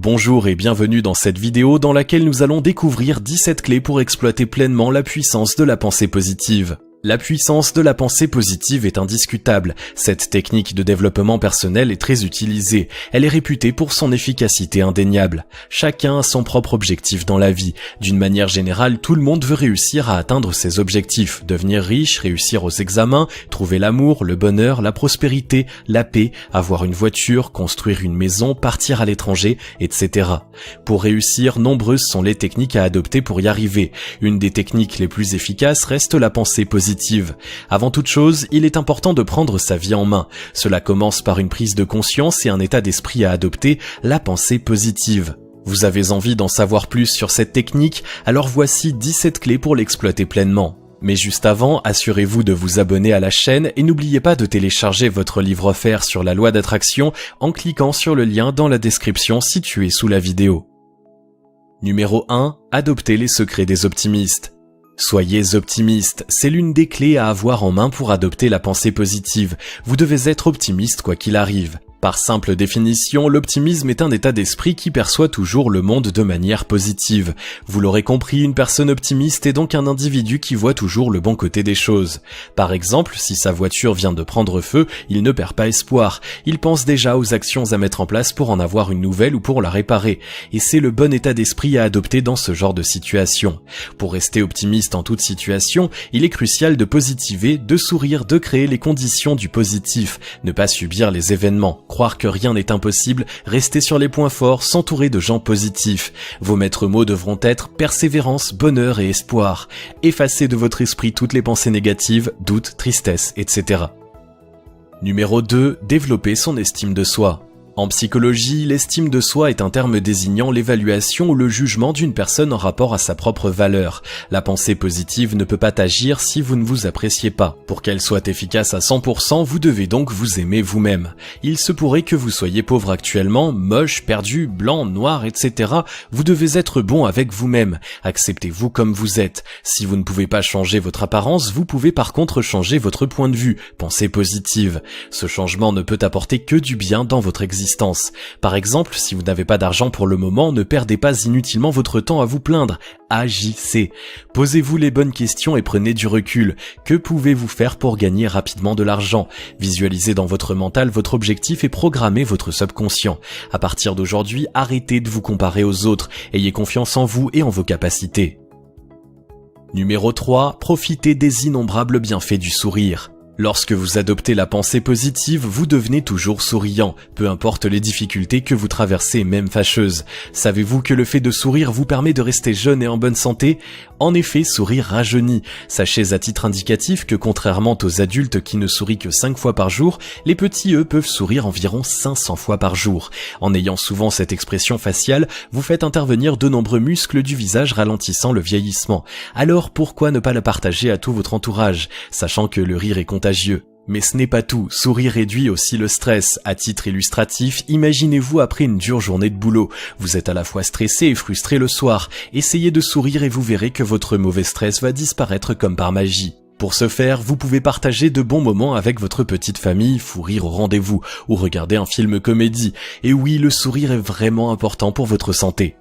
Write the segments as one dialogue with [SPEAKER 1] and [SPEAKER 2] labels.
[SPEAKER 1] Bonjour et bienvenue dans cette vidéo dans laquelle nous allons découvrir 17 clés pour exploiter pleinement la puissance de la pensée positive. La puissance de la pensée positive est indiscutable. Cette technique de développement personnel est très utilisée. Elle est réputée pour son efficacité indéniable. Chacun a son propre objectif dans la vie. D'une manière générale, tout le monde veut réussir à atteindre ses objectifs. Devenir riche, réussir aux examens, trouver l'amour, le bonheur, la prospérité, la paix, avoir une voiture, construire une maison, partir à l'étranger, etc. Pour réussir, nombreuses sont les techniques à adopter pour y arriver. Une des techniques les plus efficaces reste la pensée positive. Avant toute chose, il est important de prendre sa vie en main. Cela commence par une prise de conscience et un état d'esprit à adopter, la pensée positive. Vous avez envie d'en savoir plus sur cette technique? Alors voici 17 clés pour l'exploiter pleinement. Mais juste avant, assurez-vous de vous abonner à la chaîne et n'oubliez pas de télécharger votre livre offert sur la loi d'attraction en cliquant sur le lien dans la description situé sous la vidéo. Numéro 1. Adoptez les secrets des optimistes. Soyez optimiste, c'est l'une des clés à avoir en main pour adopter la pensée positive. Vous devez être optimiste quoi qu'il arrive. Par simple définition, l'optimisme est un état d'esprit qui perçoit toujours le monde de manière positive. Vous l'aurez compris, une personne optimiste est donc un individu qui voit toujours le bon côté des choses. Par exemple, si sa voiture vient de prendre feu, il ne perd pas espoir. Il pense déjà aux actions à mettre en place pour en avoir une nouvelle ou pour la réparer. Et c'est le bon état d'esprit à adopter dans ce genre de situation. Pour rester optimiste en toute situation, il est crucial de positiver, de sourire, de créer les conditions du positif, ne pas subir les événements. Croire que rien n'est impossible, rester sur les points forts, s'entourer de gens positifs. Vos maîtres mots devront être persévérance, bonheur et espoir. Effacez de votre esprit toutes les pensées négatives, doutes, tristesse, etc. Numéro 2. Développer son estime de soi. En psychologie, l'estime de soi est un terme désignant l'évaluation ou le jugement d'une personne en rapport à sa propre valeur. La pensée positive ne peut pas agir si vous ne vous appréciez pas. Pour qu'elle soit efficace à 100%, vous devez donc vous aimer vous-même. Il se pourrait que vous soyez pauvre actuellement, moche, perdu, blanc, noir, etc. Vous devez être bon avec vous-même. Acceptez-vous comme vous êtes. Si vous ne pouvez pas changer votre apparence, vous pouvez par contre changer votre point de vue. Pensée positive. Ce changement ne peut apporter que du bien dans votre existence. Par exemple, si vous n'avez pas d'argent pour le moment, ne perdez pas inutilement votre temps à vous plaindre. Agissez. Posez-vous les bonnes questions et prenez du recul. Que pouvez-vous faire pour gagner rapidement de l'argent? Visualisez dans votre mental votre objectif et programmez votre subconscient. À partir d'aujourd'hui, arrêtez de vous comparer aux autres. Ayez confiance en vous et en vos capacités. Numéro 3. Profitez des innombrables bienfaits du sourire. Lorsque vous adoptez la pensée positive, vous devenez toujours souriant, peu importe les difficultés que vous traversez, même fâcheuses. Savez-vous que le fait de sourire vous permet de rester jeune et en bonne santé? En effet, sourire rajeunit. Sachez à titre indicatif que contrairement aux adultes qui ne sourient que 5 fois par jour, les petits eux peuvent sourire environ 500 fois par jour. En ayant souvent cette expression faciale, vous faites intervenir de nombreux muscles du visage ralentissant le vieillissement. Alors pourquoi ne pas le partager à tout votre entourage, sachant que le rire est contagieux? Mais ce n'est pas tout, sourire réduit aussi le stress. À titre illustratif, imaginez-vous après une dure journée de boulot. Vous êtes à la fois stressé et frustré le soir. Essayez de sourire et vous verrez que votre mauvais stress va disparaître comme par magie. Pour ce faire, vous pouvez partager de bons moments avec votre petite famille, fou rire au rendez-vous, ou regarder un film comédie. Et oui, le sourire est vraiment important pour votre santé.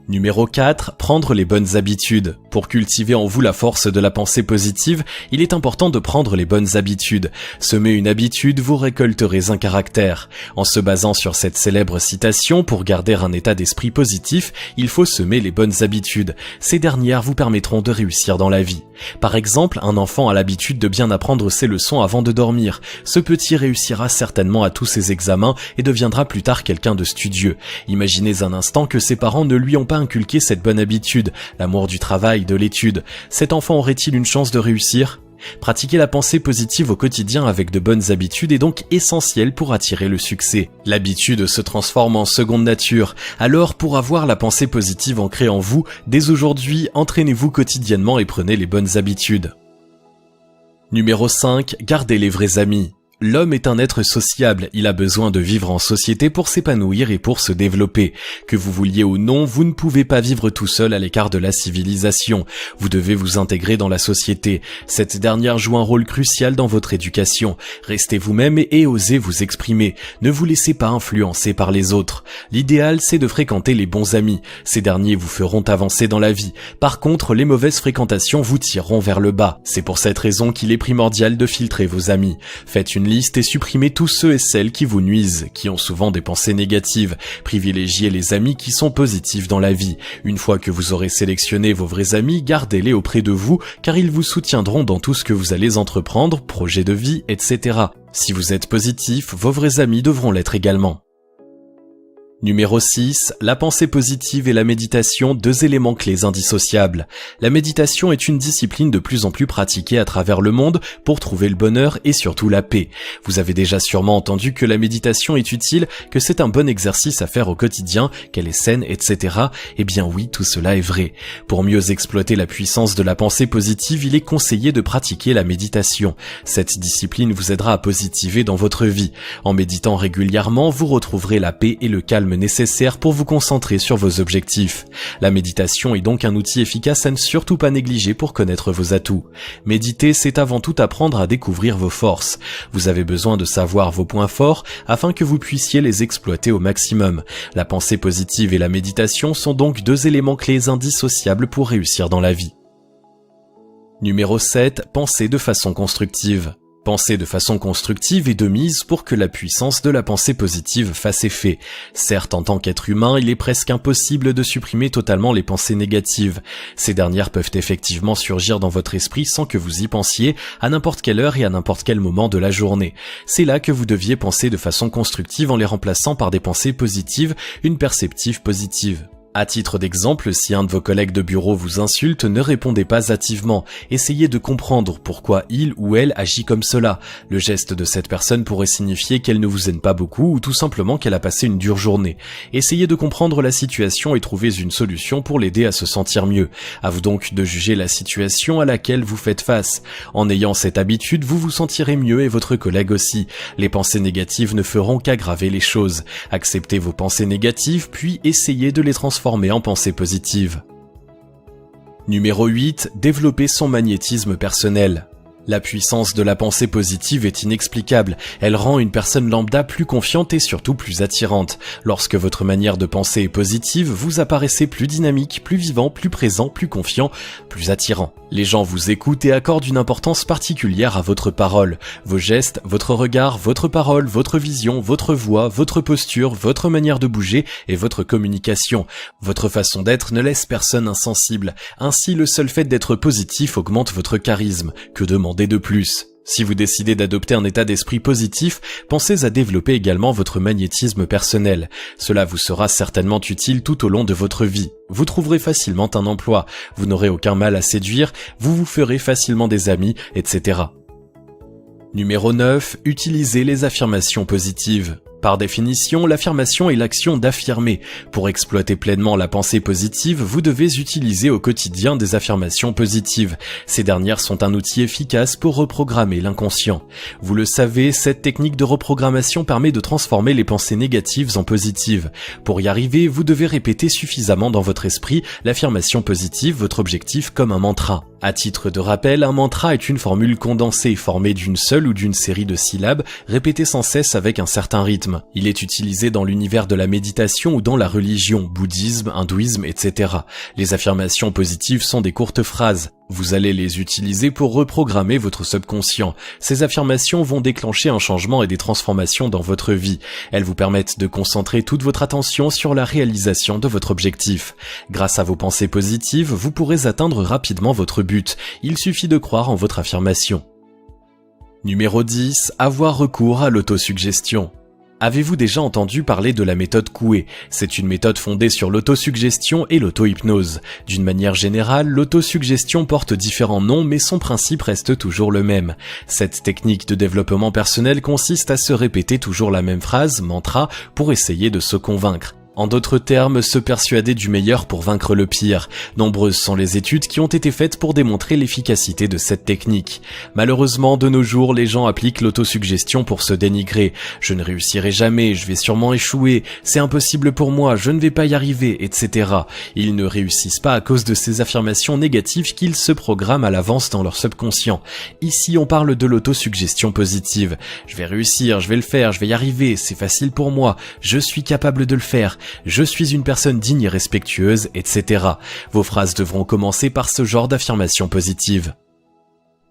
[SPEAKER 1] Numéro 4. Prendre les bonnes habitudes. Pour cultiver en vous la force de la pensée positive, il est important de prendre les bonnes habitudes. Semez une habitude, vous récolterez un caractère. En se basant sur cette célèbre citation, pour garder un état d'esprit positif, il faut semer les bonnes habitudes. Ces dernières vous permettront de réussir dans la vie. Par exemple, un enfant a l'habitude de bien apprendre ses leçons avant de dormir. Ce petit réussira certainement à tous ses examens et deviendra plus tard quelqu'un de studieux. Imaginez un instant que ses parents ne lui ont pas inculqué cette bonne habitude, l'amour du travail, de l'étude. Cet enfant aurait-il une chance de réussir? Pratiquer la pensée positive au quotidien avec de bonnes habitudes est donc essentiel pour attirer le succès. L'habitude se transforme en seconde nature. Alors, pour avoir la pensée positive ancrée en vous, dès aujourd'hui, entraînez-vous quotidiennement et prenez les bonnes habitudes. Numéro 5. Gardez les vrais amis. L'homme est un être sociable, il a besoin de vivre en société pour s'épanouir et pour se développer. Que vous vouliez ou non, vous ne pouvez pas vivre tout seul à l'écart de la civilisation. Vous devez vous intégrer dans la société. Cette dernière joue un rôle crucial dans votre éducation. Restez vous-même et osez vous exprimer. Ne vous laissez pas influencer par les autres. L'idéal, c'est de fréquenter les bons amis. Ces derniers vous feront avancer dans la vie. Par contre, les mauvaises fréquentations vous tireront vers le bas. C'est pour cette raison qu'il est primordial de filtrer vos amis. Faites une liste et supprimez tous ceux et celles qui vous nuisent, qui ont souvent des pensées négatives. Privilégiez les amis qui sont positifs dans la vie. Une fois que vous aurez sélectionné vos vrais amis, gardez-les auprès de vous, car ils vous soutiendront dans tout ce que vous allez entreprendre, projet de vie, etc. Si vous êtes positif, vos vrais amis devront l'être également. Numéro 6, la pensée positive et la méditation, deux éléments clés indissociables. La méditation est une discipline de plus en plus pratiquée à travers le monde pour trouver le bonheur et surtout la paix. Vous avez déjà sûrement entendu que la méditation est utile, que c'est un bon exercice à faire au quotidien, qu'elle est saine, etc. Eh bien oui, tout cela est vrai. Pour mieux exploiter la puissance de la pensée positive, il est conseillé de pratiquer la méditation. Cette discipline vous aidera à positiver dans votre vie. En méditant régulièrement, vous retrouverez la paix et le calme nécessaire pour vous concentrer sur vos objectifs. La méditation est donc un outil efficace à ne surtout pas négliger pour connaître vos atouts. Méditer, c'est avant tout apprendre à découvrir vos forces. Vous avez besoin de savoir vos points forts afin que vous puissiez les exploiter au maximum. La pensée positive et la méditation sont donc deux éléments clés indissociables pour réussir dans la vie. Numéro 7, penser de façon constructive. Penser de façon constructive est de mise pour que la puissance de la pensée positive fasse effet. Certes, en tant qu'être humain, il est presque impossible de supprimer totalement les pensées négatives. Ces dernières peuvent effectivement surgir dans votre esprit sans que vous y pensiez, à n'importe quelle heure et à n'importe quel moment de la journée. C'est là que vous deviez penser de façon constructive en les remplaçant par des pensées positives, une perspective positive. À titre d'exemple, si un de vos collègues de bureau vous insulte, ne répondez pas hâtivement. Essayez de comprendre pourquoi il ou elle agit comme cela. Le geste de cette personne pourrait signifier qu'elle ne vous aime pas beaucoup ou tout simplement qu'elle a passé une dure journée. Essayez de comprendre la situation et trouvez une solution pour l'aider à se sentir mieux. À vous donc de juger la situation à laquelle vous faites face. En ayant cette habitude, vous vous sentirez mieux et votre collègue aussi. Les pensées négatives ne feront qu'aggraver les choses. Acceptez vos pensées négatives, puis essayez de les transformer en pensée positive. Numéro 8, développer son magnétisme personnel. La puissance de la pensée positive est inexplicable. Elle rend une personne lambda plus confiante et surtout plus attirante. Lorsque votre manière de penser est positive, vous apparaissez plus dynamique, plus vivant, plus présent, plus confiant, plus attirant. Les gens vous écoutent et accordent une importance particulière à votre parole. Vos gestes, votre regard, votre parole, votre vision, votre voix, votre posture, votre manière de bouger et votre communication. Votre façon d'être ne laisse personne insensible. Ainsi, le seul fait d'être positif augmente votre charisme. Que demander de plus ? Si vous décidez d'adopter un état d'esprit positif, pensez à développer également votre magnétisme personnel. Cela vous sera certainement utile tout au long de votre vie. Vous trouverez facilement un emploi, vous n'aurez aucun mal à séduire, vous vous ferez facilement des amis, etc. Numéro 9, utilisez les affirmations positives. Par définition, l'affirmation est l'action d'affirmer. Pour exploiter pleinement la pensée positive, vous devez utiliser au quotidien des affirmations positives. Ces dernières sont un outil efficace pour reprogrammer l'inconscient. Vous le savez, cette technique de reprogrammation permet de transformer les pensées négatives en positives. Pour y arriver, vous devez répéter suffisamment dans votre esprit l'affirmation positive, votre objectif, comme un mantra. À titre de rappel, un mantra est une formule condensée formée d'une seule ou d'une série de syllabes répétées sans cesse avec un certain rythme. Il est utilisé dans l'univers de la méditation ou dans la religion, bouddhisme, hindouisme, etc. Les affirmations positives sont des courtes phrases. Vous allez les utiliser pour reprogrammer votre subconscient. Ces affirmations vont déclencher un changement et des transformations dans votre vie. Elles vous permettent de concentrer toute votre attention sur la réalisation de votre objectif. Grâce à vos pensées positives, vous pourrez atteindre rapidement votre but. Il suffit de croire en votre affirmation. Numéro 10. Avoir recours à l'autosuggestion. Avez-vous déjà entendu parler de la méthode Coué ? C'est une méthode fondée sur l'autosuggestion et l'auto-hypnose. D'une manière générale, l'autosuggestion porte différents noms, mais son principe reste toujours le même. Cette technique de développement personnel consiste à se répéter toujours la même phrase, mantra, pour essayer de se convaincre. En d'autres termes, se persuader du meilleur pour vaincre le pire. Nombreuses sont les études qui ont été faites pour démontrer l'efficacité de cette technique. Malheureusement, de nos jours, les gens appliquent l'autosuggestion pour se dénigrer. Je ne réussirai jamais, je vais sûrement échouer, c'est impossible pour moi, je ne vais pas y arriver, etc. Ils ne réussissent pas à cause de ces affirmations négatives qu'ils se programment à l'avance dans leur subconscient. Ici, on parle de l'autosuggestion positive. Je vais réussir, je vais le faire, je vais y arriver, c'est facile pour moi, je suis capable de le faire. Je suis une personne digne et respectueuse, etc. Vos phrases devront commencer par ce genre d'affirmation positive.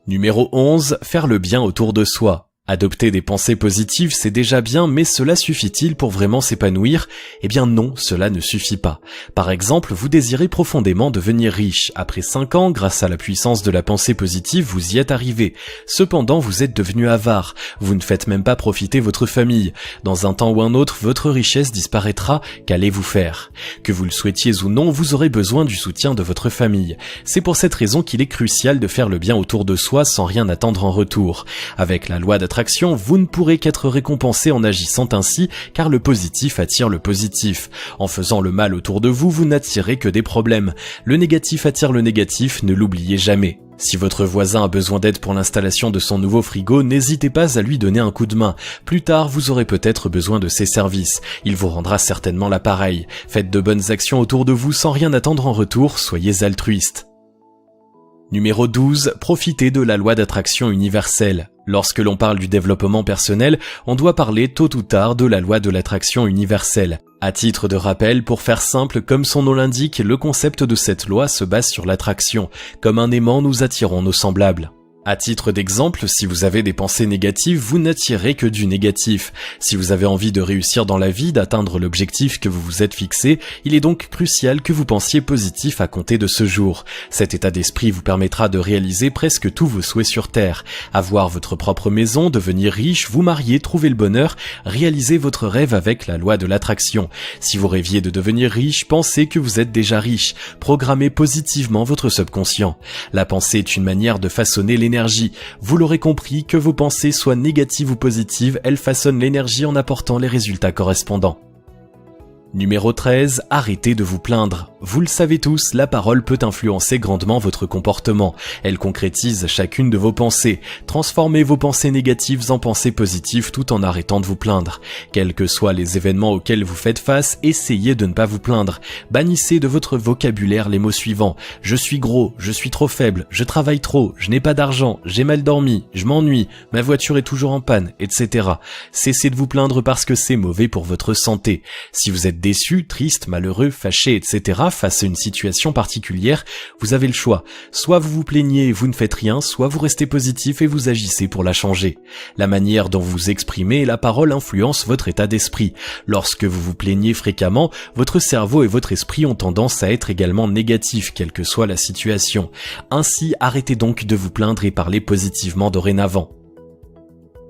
[SPEAKER 1] Numéro 11. Faire le bien autour de soi. Adopter des pensées positives, c'est déjà bien, mais cela suffit-il pour vraiment s'épanouir? Eh bien non, cela ne suffit pas. Par exemple, vous désirez profondément devenir riche. Après 5 ans, grâce à la puissance de la pensée positive, vous y êtes arrivé. Cependant, vous êtes devenu avare. Vous ne faites même pas profiter votre famille. Dans un temps ou un autre, votre richesse disparaîtra. Qu'allez-vous faire? Que vous le souhaitiez ou non, vous aurez besoin du soutien de votre famille. C'est pour cette raison qu'il est crucial de faire le bien autour de soi sans rien attendre en retour. Avec la loi d'attraction, vous ne pourrez qu'être récompensé en agissant ainsi, car le positif attire le positif. En faisant le mal autour de vous, vous n'attirez que des problèmes. Le négatif attire le négatif, ne l'oubliez jamais. Si votre voisin a besoin d'aide pour l'installation de son nouveau frigo, n'hésitez pas à lui donner un coup de main. Plus tard, vous aurez peut-être besoin de ses services. Il vous rendra certainement l'appareil. Faites de bonnes actions autour de vous sans rien attendre en retour, soyez altruiste. Numéro 12. Profitez de la loi d'attraction universelle. Lorsque l'on parle du développement personnel, on doit parler tôt ou tard de la loi de l'attraction universelle. À titre de rappel, pour faire simple, comme son nom l'indique, le concept de cette loi se base sur l'attraction. Comme un aimant, nous attirons nos semblables. À titre d'exemple, si vous avez des pensées négatives, vous n'attirez que du négatif. Si vous avez envie de réussir dans la vie, d'atteindre l'objectif que vous vous êtes fixé, il est donc crucial que vous pensiez positif à compter de ce jour. Cet état d'esprit vous permettra de réaliser presque tous vos souhaits sur Terre. Avoir votre propre maison, devenir riche, vous marier, trouver le bonheur, réaliser votre rêve avec la loi de l'attraction. Si vous rêviez de devenir riche, pensez que vous êtes déjà riche. Programmez positivement votre subconscient. La pensée est une manière de façonner l'énergie. Vous l'aurez compris, que vos pensées soient négatives ou positives, elles façonnent l'énergie en apportant les résultats correspondants. Numéro 13. Arrêtez de vous plaindre. Vous le savez tous, la parole peut influencer grandement votre comportement. Elle concrétise chacune de vos pensées. Transformez vos pensées négatives en pensées positives tout en arrêtant de vous plaindre. Quels que soient les événements auxquels vous faites face, essayez de ne pas vous plaindre. Bannissez de votre vocabulaire les mots suivants. Je suis gros, je suis trop faible, je travaille trop, je n'ai pas d'argent, j'ai mal dormi, je m'ennuie, ma voiture est toujours en panne, etc. Cessez de vous plaindre parce que c'est mauvais pour votre santé. Si vous êtes déçu, triste, malheureux, fâché, etc. face à une situation particulière, vous avez le choix. Soit vous vous plaignez et vous ne faites rien, soit vous restez positif et vous agissez pour la changer. La manière dont vous vous exprimez et la parole influencent votre état d'esprit. Lorsque vous vous plaignez fréquemment, votre cerveau et votre esprit ont tendance à être également négatifs, quelle que soit la situation. Ainsi, arrêtez donc de vous plaindre et parlez positivement dorénavant.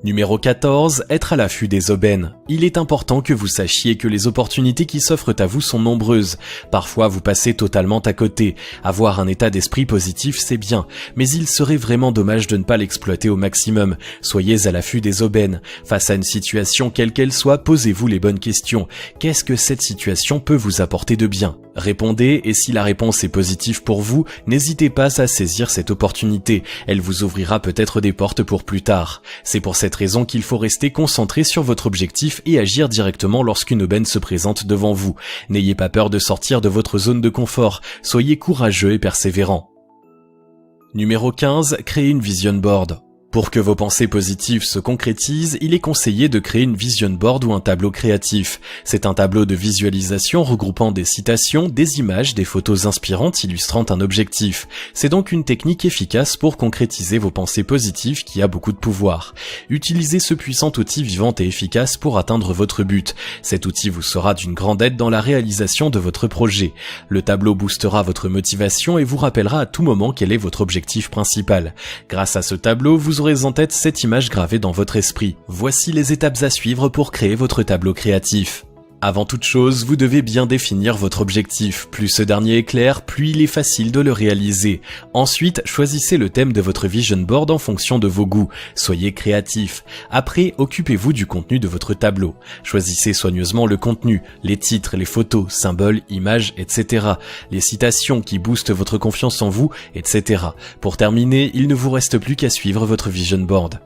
[SPEAKER 1] Numéro 14. Être à l'affût des aubaines. Il est important que vous sachiez que les opportunités qui s'offrent à vous sont nombreuses. Parfois, vous passez totalement à côté. Avoir un état d'esprit positif, c'est bien, mais il serait vraiment dommage de ne pas l'exploiter au maximum. Soyez à l'affût des aubaines. Face à une situation quelle qu'elle soit, posez-vous les bonnes questions. Qu'est-ce que cette situation peut vous apporter de bien? Répondez, et si la réponse est positive pour vous, n'hésitez pas à saisir cette opportunité. Elle vous ouvrira peut-être des portes pour plus tard. C'est pour cette raison qu'il faut rester concentré sur votre objectif et agir directement lorsqu'une aubaine se présente devant vous. N'ayez pas peur de sortir de votre zone de confort. Soyez courageux et persévérant. Numéro 15. Créer une vision board. Pour que vos pensées positives se concrétisent, il est conseillé de créer une vision board ou un tableau créatif. C'est un tableau de visualisation regroupant des citations, des images, des photos inspirantes illustrant un objectif. C'est donc une technique efficace pour concrétiser vos pensées positives qui a beaucoup de pouvoir. Utilisez ce puissant outil vivant et efficace pour atteindre votre but. Cet outil vous sera d'une grande aide dans la réalisation de votre projet. Le tableau boostera votre motivation et vous rappellera à tout moment quel est votre objectif principal. Grâce à ce tableau, vous aurez en tête cette image gravée dans votre esprit. Voici les étapes à suivre pour créer votre tableau créatif. Avant toute chose, vous devez bien définir votre objectif. Plus ce dernier est clair, plus il est facile de le réaliser. Ensuite, choisissez le thème de votre vision board en fonction de vos goûts. Soyez créatif. Après, occupez-vous du contenu de votre tableau. Choisissez soigneusement le contenu, les titres, les photos, symboles, images, etc. Les citations qui boostent votre confiance en vous, etc. Pour terminer, il ne vous reste plus qu'à suivre votre vision board.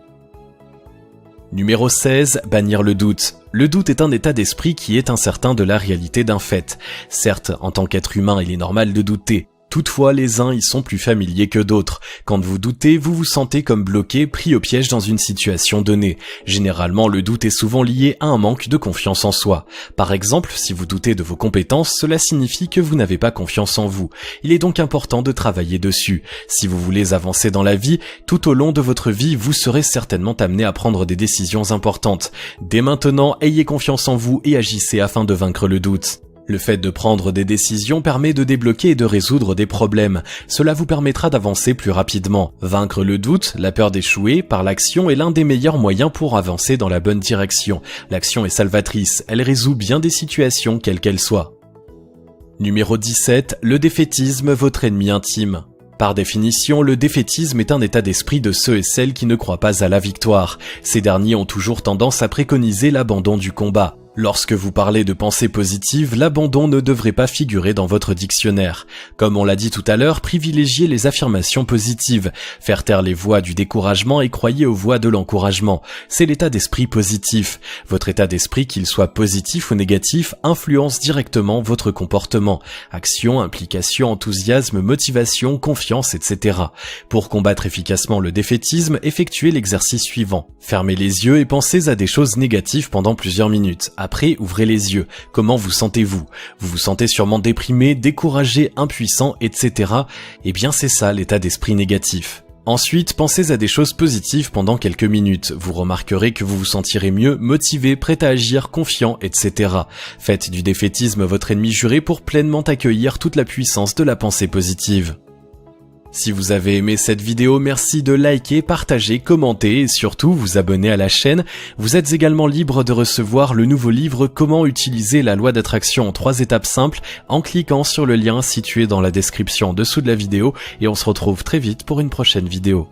[SPEAKER 1] Numéro 16, bannir le doute. Le doute est un état d'esprit qui est incertain de la réalité d'un fait. Certes, en tant qu'être humain, il est normal de douter. Toutefois, les uns y sont plus familiers que d'autres. Quand vous doutez, vous vous sentez comme bloqué, pris au piège dans une situation donnée. Généralement, le doute est souvent lié à un manque de confiance en soi. Par exemple, si vous doutez de vos compétences, cela signifie que vous n'avez pas confiance en vous. Il est donc important de travailler dessus. Si vous voulez avancer dans la vie, tout au long de votre vie, vous serez certainement amené à prendre des décisions importantes. Dès maintenant, ayez confiance en vous et agissez afin de vaincre le doute. Le fait de prendre des décisions permet de débloquer et de résoudre des problèmes. Cela vous permettra d'avancer plus rapidement. Vaincre le doute, la peur d'échouer, par l'action est l'un des meilleurs moyens pour avancer dans la bonne direction. L'action est salvatrice, elle résout bien des situations quelles qu'elles soient. Numéro 17, le défaitisme, votre ennemi intime. Par définition, le défaitisme est un état d'esprit de ceux et celles qui ne croient pas à la victoire. Ces derniers ont toujours tendance à préconiser l'abandon du combat. Lorsque vous parlez de pensée positive, l'abandon ne devrait pas figurer dans votre dictionnaire. Comme on l'a dit tout à l'heure, privilégiez les affirmations positives, faire taire les voix du découragement et croyez aux voix de l'encouragement. C'est l'état d'esprit positif. Votre état d'esprit, qu'il soit positif ou négatif, influence directement votre comportement. Action, implication, enthousiasme, motivation, confiance, etc. Pour combattre efficacement le défaitisme, effectuez l'exercice suivant. Fermez les yeux et pensez à des choses négatives pendant plusieurs minutes. Après, ouvrez les yeux. Comment vous sentez-vous? Vous vous sentez sûrement déprimé, découragé, impuissant, etc. Eh bien, c'est ça l'état d'esprit négatif. Ensuite, pensez à des choses positives pendant quelques minutes. Vous remarquerez que vous vous sentirez mieux, motivé, prêt à agir, confiant, etc. Faites du défaitisme votre ennemi juré pour pleinement accueillir toute la puissance de la pensée positive. Si vous avez aimé cette vidéo, merci de liker, partager, commenter et surtout vous abonner à la chaîne. Vous êtes également libre de recevoir le nouveau livre Comment utiliser la loi d'attraction en 3 étapes simples en cliquant sur le lien situé dans la description en dessous de la vidéo et on se retrouve très vite pour une prochaine vidéo.